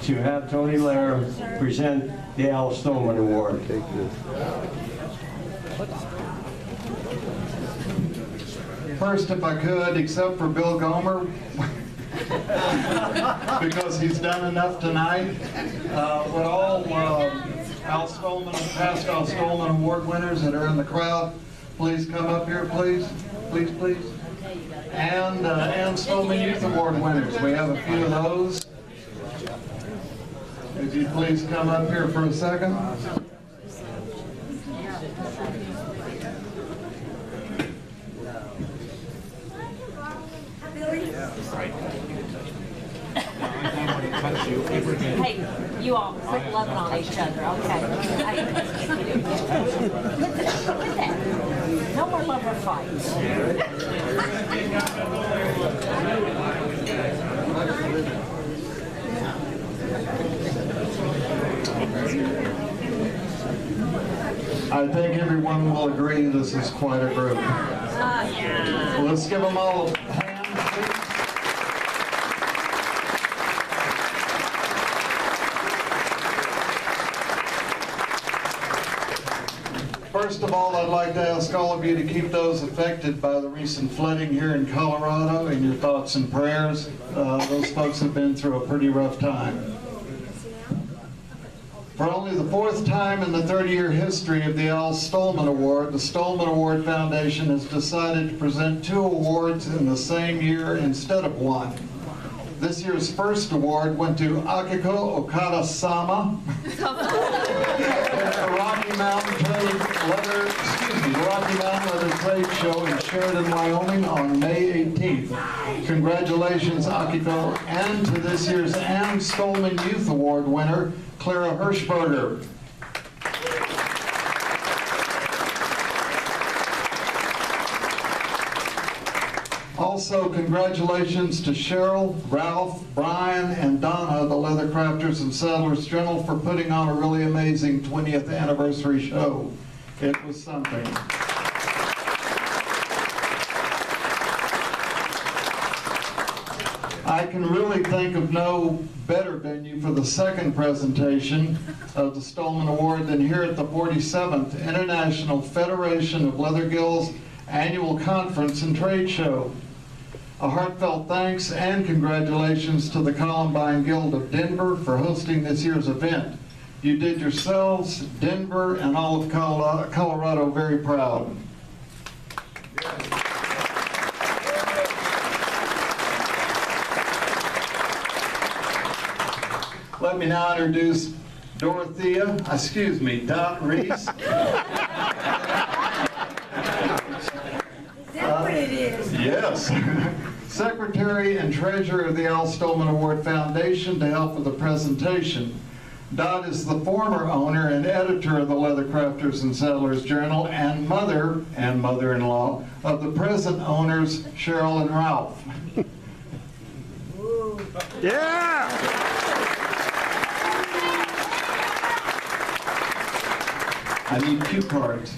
to have Tony Lair present the Al Stohlman Award. First, if I could, except for Bill Gomer, because he's done enough tonight, would all Al Stohlman, past Al Stohlman Award winners that are in the crowd, please come up here, please, please, please. And Stohlman Youth Award winners, we have a few of those. If you please come up here for a second. Hey, you all quit loving on each other, okay? Quit that. No more lover fights. I think everyone will agree this is quite a group. Yeah. Let's give them all a hand, please. First of all, I'd like to ask all of you to keep those affected by the recent flooding here in Colorado in your thoughts and prayers. Those folks have been through a pretty rough time. For only the fourth time in the 30-year history of the Al Stohlman Award, the Stohlman Award Foundation has decided to present 2 awards in the same year instead of 1. This year's first award went to Akiko Okada-sama at the Rocky Mountain Leather Trade Show in Sheridan, Wyoming on May 18th. Congratulations, Akiko, and to this year's Ann Stohlman Youth Award winner, Clara Hirschberger. Also, congratulations to Cheryl, Ralph, Brian, and Donna, the Leathercrafters and Saddlers Journal, for putting on a really amazing 20th anniversary show. It was something. I can really think of no better venue for the second presentation of the Stohlman Award than here at the 47th International Federation of Leather Guilds Annual Conference and Trade Show. A heartfelt thanks and congratulations to the Columbine Guild of Denver for hosting this year's event. You did yourselves, Denver, and all of Colorado very proud. Let me now introduce Dot Reese. What it is. Yes. Secretary and Treasurer of the Al Stohlman Award Foundation to help with the presentation. Dot is the former owner and editor of the Leathercrafters and Saddlers Journal and mother-in-law of the present owners, Cheryl and Ralph. Yeah! I need cue cards.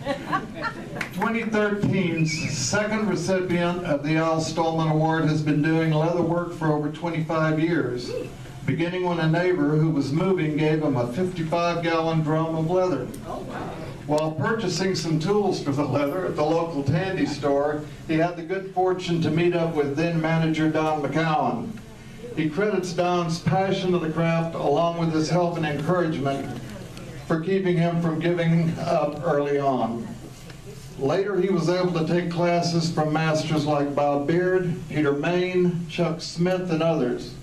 2013's second recipient of the Al Stohlman Award has been doing leather work for over 25 years, beginning when a neighbor who was moving gave him a 55-gallon drum of leather. While purchasing some tools for the leather at the local Tandy store, he had the good fortune to meet up with then manager Don McCowan. He credits Don's passion of the craft along with his help and encouragement for keeping him from giving up early on. Later, he was able to take classes from masters like Bob Beard, Peter Main, Chuck Smith, and others.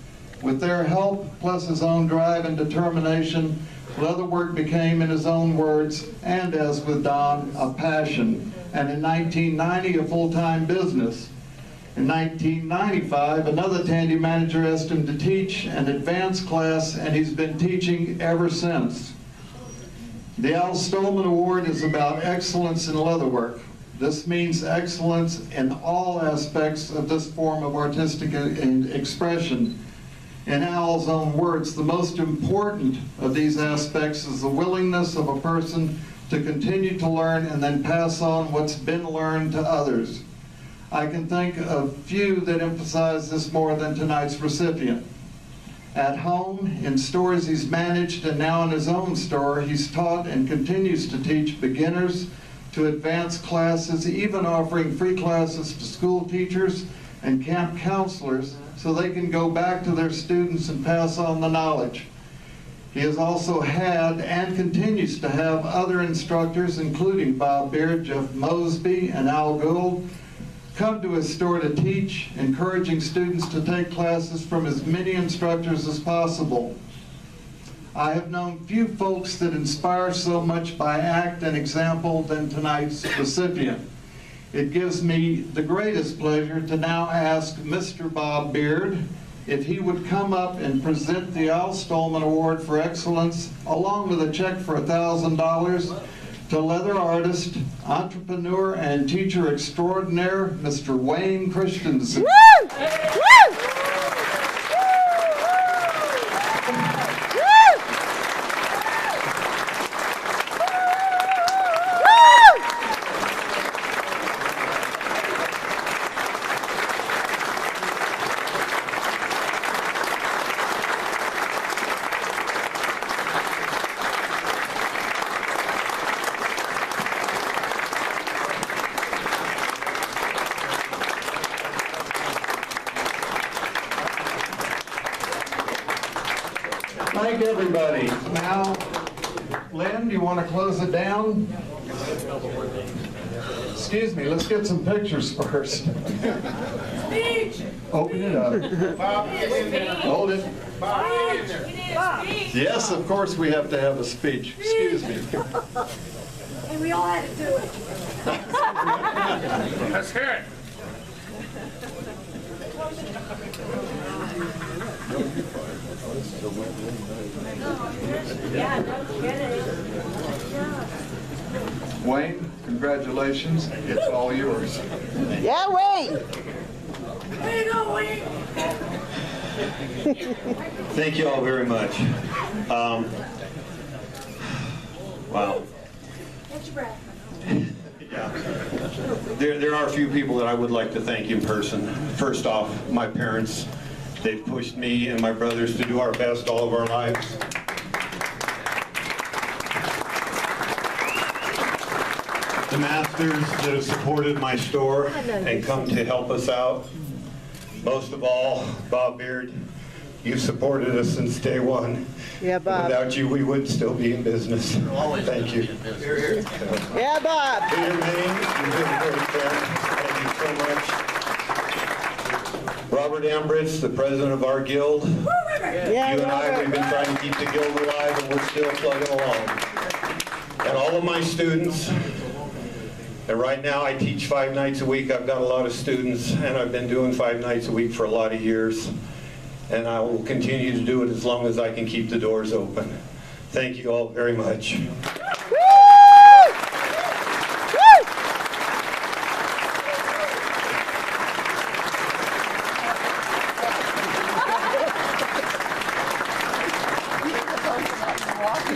With their help, plus his own drive and determination, leatherwork became, in his own words, and as with Don, a passion, and in 1990, a full-time business. In 1995, another Tandy manager asked him to teach an advanced class, and he's been teaching ever since. The Al Stohlman Award is about excellence in leatherwork. This means excellence in all aspects of this form of artistic expression. In Al's own words, the most important of these aspects is the willingness of a person to continue to learn and then pass on what's been learned to others. I can think of few that emphasize this more than tonight's recipient. At home, in stores he's managed, and now in his own store, he's taught and continues to teach beginners to advanced classes, even offering free classes to school teachers and camp counselors so they can go back to their students and pass on the knowledge. He has also had and continues to have other instructors, including Bob Beard, Jeff Mosby, and Al Gould, come to his store to teach, encouraging students to take classes from as many instructors as possible. I have known few folks that inspire so much by act and example than tonight's recipient. It gives me the greatest pleasure to now ask Mr. Bob Beard if he would come up and present the Al Stohlman Award for Excellence, along with a check for $1,000 to leather artist, entrepreneur, and teacher extraordinaire, Mr. Wayne Christensen. Woo! Woo! Thank everybody. Now, Lynn, do you want to close it down? Excuse me, let's get some pictures first. Speech! Open it up. Hold it. Yes, of course we have to have a speech. Excuse me. And we all had to do it. Let's hear it. Yeah, no kidding. Wayne, congratulations. It's all yours. Yeah, Wayne. There you go, Wayne. Thank you all very much. Wow. Catch your breath. Yeah. There are a few people that I would like to thank in person. First off, my parents. They've pushed me and my brothers to do our best all of our lives. The masters that have supported my store and come to help us out. Most of all, Bob Beard, you've supported us since day one. Yeah, Bob. Without you, we would still be in business. Thank you. Yeah, Bob. Peter Main, you've been a great friend. Thank you so much. Robert Ambritz, the president of our guild. Yeah, You and I, Robert. we've been trying to keep the guild alive, and we're still plugging along. And all of my students, and right now I teach 5 nights a week. I've got a lot of students, and I've been doing 5 nights a week for a lot of years. And I will continue to do it as long as I can keep the doors open. Thank you all very much.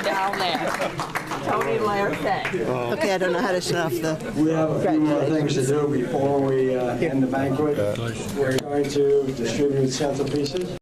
Down there. Tony Laird. Okay, I don't know how to shut off the... We have a few more things to do before we end the banquet. We're going to distribute centerpieces.